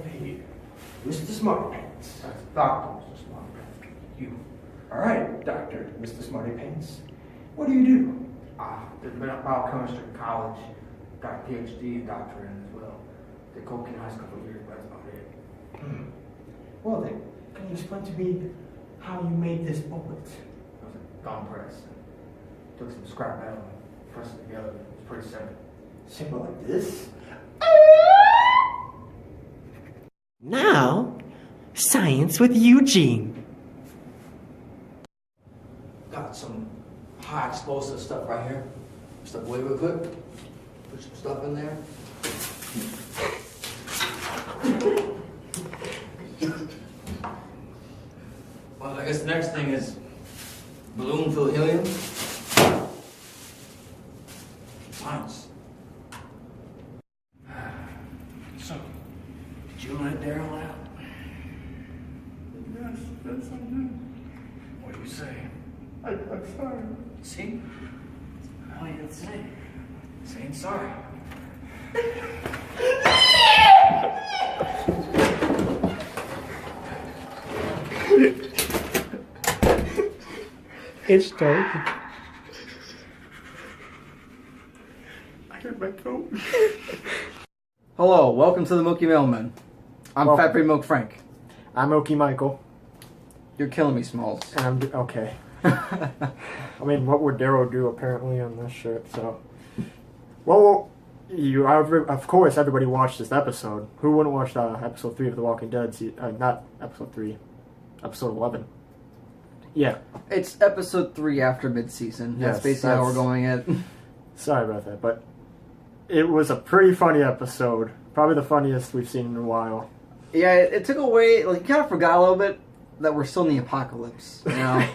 Hey, Mr. Smarty Pants. That's Dr. Mr. Smarty Pants. You. All right, Dr. Mr. Smarty Pants. What do you do? Did biochemistry in college. Got a PhD and doctorate as well. Did coke in high school for years, but that's about it. Well then, can you explain to me how you made this bullet? It was a thumb press. Took some scrap metal and pressed it together. It was pretty simple. Simple like this? Now, science with Eugene. Got some high explosive stuff right here. Step away real quick. Put some stuff in there. Well, I guess the next thing is balloon filled helium. Science. So, did you let Daryl out? Yes, yes I did. What do you say? I'm sorry. See? All you have to say. Saying sorry. It's dark. I got my coat. Hello, welcome to the Milky Mailmen. I'm Welcome. Fat Free Milk Frank. I'm Milky Michael. You're killing me, Smalls. And I'm okay. I mean, what would Daryl do apparently on this shit? So, well, of course, everybody watched this episode. Who wouldn't watch episode 3 of The Walking Dead? Not episode 3, episode 11. Yeah. It's episode 3 after mid-season. That's Yes, basically how we're going it. Sorry about that, but it was a pretty funny episode. Probably the funniest we've seen in a while. Yeah, it took away, like, you kind of forgot a little bit that we're still in the apocalypse, you know?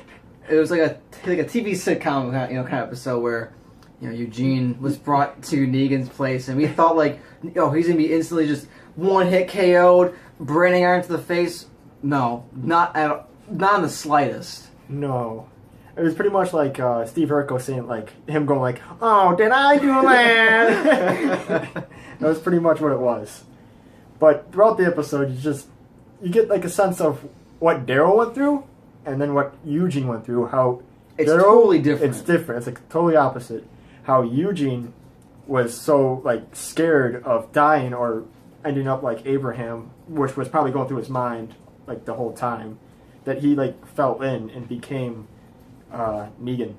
It was like a TV sitcom, kind of episode where, you know, Eugene was brought to Negan's place, and we thought, like, oh, he's going to be instantly just one-hit KO'd, branding iron to the face. No, not in the slightest. No. It was pretty much like Steve Urkel saying, like, him going like, oh, did I do that? That was pretty much what it was. But throughout the episode, you get like a sense of what Daryl went through, and then what Eugene went through. How It's Daryl, totally different. It's different. It's like totally opposite. How Eugene was so like scared of dying or ending up like Abraham, which was probably going through his mind like the whole time, that he like fell in and became Negan.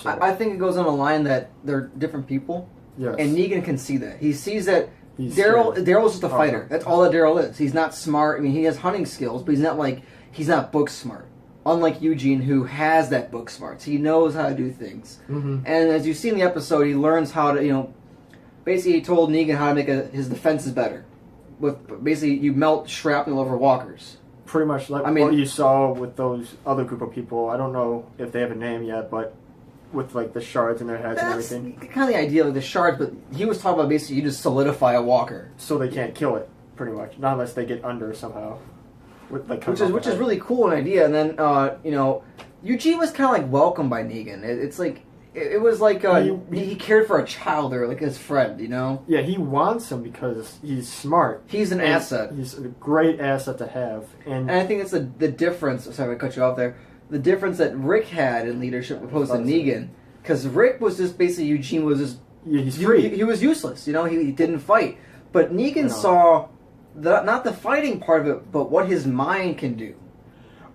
So, I think it goes on a line that they're different people, yes. and Negan can see that. He sees that He's Daryl's just a fighter. Okay. That's all that Daryl is. He's not smart. I mean, he has hunting skills, but he's not book smart. Unlike Eugene, who has that book smarts. He knows how to do things. Mm-hmm. And as you see in the episode, he learns how to, you know, basically he told Negan how to make his defenses better. With basically, you melt shrapnel over walkers. Pretty much like what you saw with those other group of people. I don't know if they have a name yet, but with like the shards in their heads and That's everything. kind of the idea of the shards, but he was talking about basically you just solidify a walker. So they can't kill it, pretty much. Not unless they get under somehow. With, like, Which is really cool an idea. And then you know, Eugene was kind of like welcomed by Negan. It's like it was like he cared for a child or like his friend, you know. Yeah, he wants him because he's smart. He's an asset. He's a great asset to have. And I think that's the difference. Sorry, I cut you off there. The difference that Rick had in leadership opposed to Negan, because Rick was just basically Eugene was just he's free. He was useless. You know, he didn't fight. But Negan saw not the fighting part of it, but what his mind can do.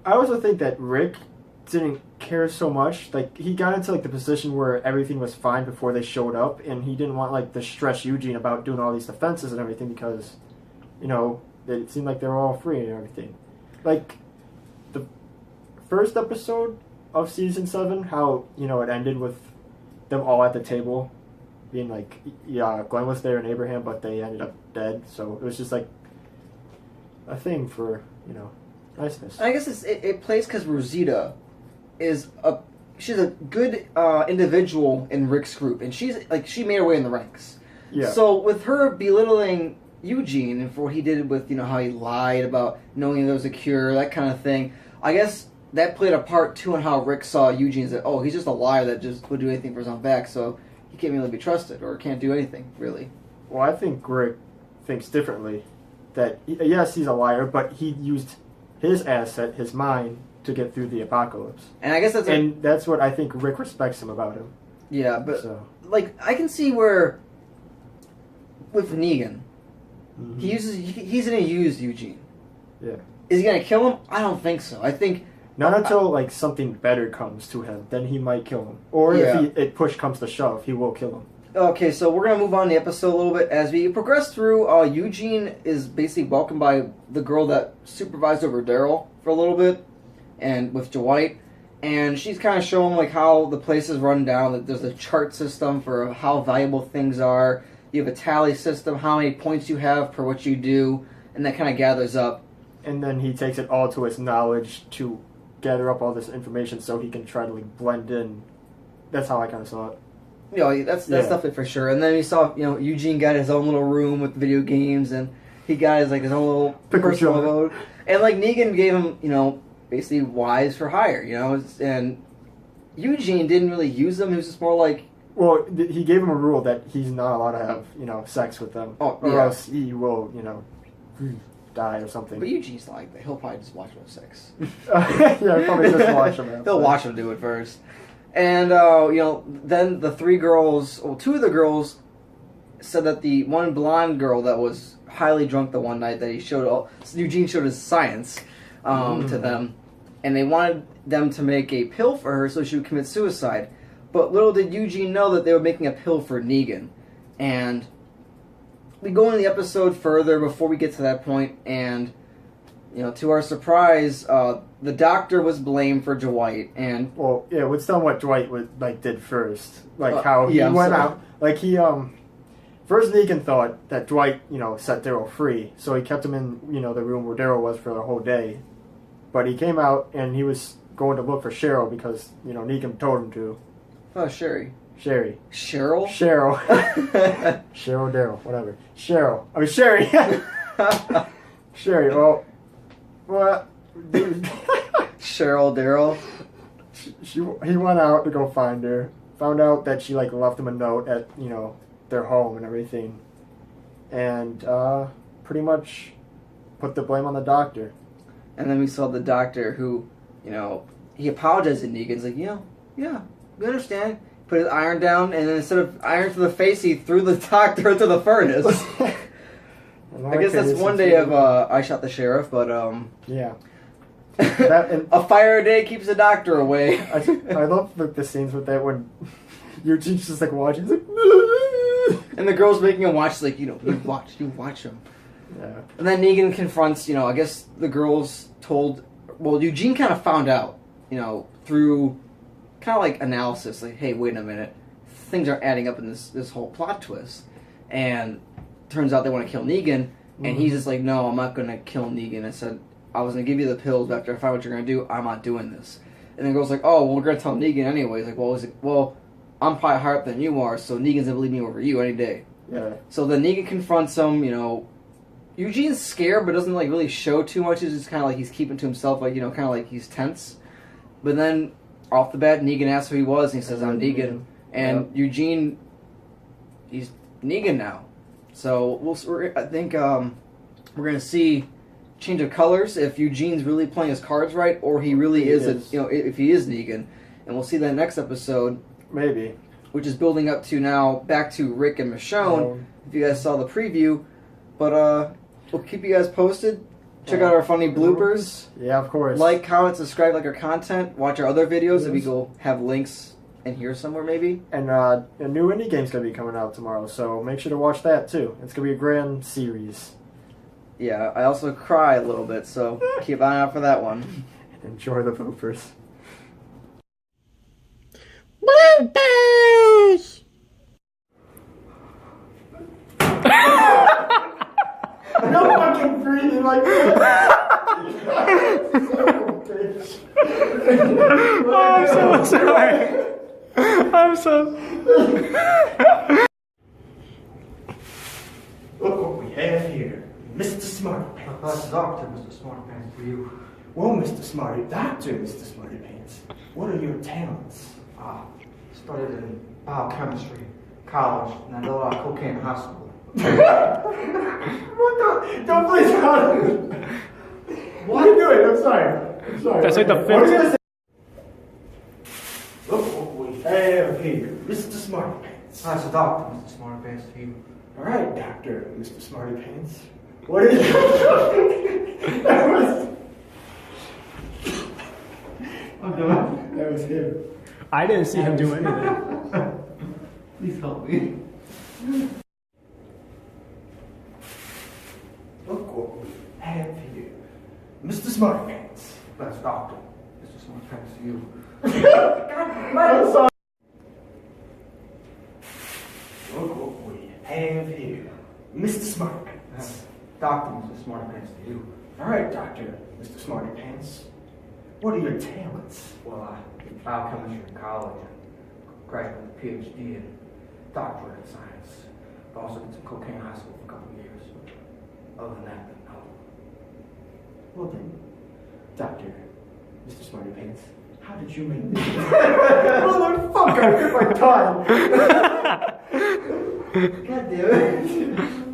I also think that Rick didn't care so much. Like, he got into like the position where everything was fine before they showed up, and he didn't want like to stress Eugene about doing all these defenses and everything because, you know, it seemed like they were all free and everything. Like the first episode of season 7, how, you know, it ended with them all at the table being like, yeah, Glenn was there and Abraham, but they ended up dead. So it was just like a thing for, you know, niceness. I guess it plays because Rosita she's a good individual in Rick's group, and she made her way in the ranks. Yeah. So with her belittling Eugene and for what he did with, you know, how he lied about knowing there was a cure, that kind of thing, I guess that played a part too in how Rick saw Eugene as oh, he's just a liar that just would do anything for his own back, so he can't really be trusted or can't do anything really. Well, I think Rick thinks differently. that yes, he's a liar, but he used his asset, his mind, to get through the apocalypse. And I guess that's what I think Rick respects him about him. Yeah, but So. like I can see where with Negan, Mm-hmm. he's gonna use Eugene. Yeah. Is he gonna kill him? I don't think so. I think not until like something better comes to him, then he might kill him. Or if push comes to shove, he will kill him. Okay, so we're gonna move on the episode a little bit as we progress through. Eugene is basically welcomed by the girl that supervised over Daryl for a little bit, and with Dwight, and she's kind of showing like how the place is run down. That there's a chart system for how valuable things are. You have a tally system, how many points you have per what you do, and that kind of gathers up. And then he takes it all to his knowledge to gather up all this information so he can try to like blend in. That's how I kind of saw it. You know, that's definitely for sure. And then we saw, Eugene got his own little room with video games, and he got his his own little personal mode. And like Negan gave him, basically wives for hire, and Eugene didn't really use them. He was just more like. Well, he gave him a rule that he's not allowed to have, sex with them, or else he will, die or something. But Eugene's like that. He'll probably just watch them have sex. Yeah, probably just watch them. He'll watch them do it first. And, then the three girls, two of the girls said that the one blonde girl that was highly drunk the one night that Eugene showed his science to them, and they wanted them to make a pill for her so she would commit suicide. But little did Eugene know that they were making a pill for Negan. And we go into the episode further before we get to that point, and, to our surprise, the doctor was blamed for Dwight, and... Well, yeah, let's tell him what Dwight did first. How he went out... First Negan thought that Dwight, set Daryl free, so he kept him in, the room where Daryl was for the whole day. But he came out, and he was going to look for Cheryl because, Negan told him to. Oh, Sherry. Sherry. Cheryl? Cheryl. Cheryl, Daryl, whatever. Cheryl. I mean, Sherry. Sherry, well... What? Cheryl, Daryl. He went out to go find her. Found out that she, left him a note at, their home and everything. And, pretty much put the blame on the doctor. And then we saw the doctor who, he apologized to Negan's like, yeah, we understand. Put his iron down, and then instead of iron to the face, he threw the doctor into the furnace. I guess that's one day of I shot the sheriff, but yeah. A fire a day keeps the doctor away. I love the scenes with that when Eugene's just watching, he's and the girl's making him watch, you watch him. Yeah. And then Negan confronts, I guess the girls told. Well, Eugene kind of found out, through kind of analysis, hey, wait a minute, things are adding up in this whole plot twist, and turns out they want to kill Negan, and he's just like, no, I'm not going to kill Negan. I said, I was going to give you the pills, but after I find what you're going to do, I'm not doing this. And then the girl's like, oh, well, we're going to tell Negan anyways. Well, I'm probably higher up than you are, so Negan's going to believe me over you any day. Yeah. So then Negan confronts him, Eugene's scared, but doesn't really show too much. It's just kind of he's keeping to himself, kind of he's tense. But then, off the bat, Negan asks who he was, and he says, I'm Negan. And Eugene, he's Negan now. So I think we're going to see change of colors if Eugene's really playing his cards right, or he really is. If he is Negan. And we'll see that next episode. Maybe. Which is building up to now, back to Rick and Michonne, if you guys saw the preview. But we'll keep you guys posted. Check out our funny bloopers. Yeah, of course. Like, comment, subscribe, our content. Watch our other videos that we go have links in here somewhere, maybe. And a new indie game's going to be coming out tomorrow, so make sure to watch that, too. It's going to be a grand series. Yeah, I also cry a little bit, so keep an eye out for that one. Enjoy the bloopers. Bloopers! No fucking breathing like Oh, I'm so sorry. I'm so... Look what we have here. Mr. Smarty Pants. That's the doctor, Mr. Smartpants, for you. Well, Mr. Smarty Pants, what are your talents? Studied in biochemistry, college, and I did a lot of cocaine in high school. What the? Don't please God. What are you doing? I'm sorry. I'm sorry. That's like the What are you fifth. gonna say? Look what we have here, Mr. Smarty Pants. That's the doctor, Mr. Smarty Pants to you. All right, Doctor, Mr. Smarty Pants. What is that was that was him. I didn't see him do anything. Please help me. Look what we have here, Mr. Smarty Pants. That's the doctor, Mr. Smarty Pants to you. I'm sorry. Look what we have here, Mr. Smarty Pants. That's doctor, Mr. Smarty Pants to you. All right, Doctor, Mr. Smarty Pants. What are your talents? Well, I did biochemistry in college and graduated with a PhD in doctorate in science. But also did some cocaine in high school for a couple of years. Other than that, no. Well then, Doctor, Mr. Smarty Pants, how did you make this? Motherfucker, I bit my tongue. God damn it.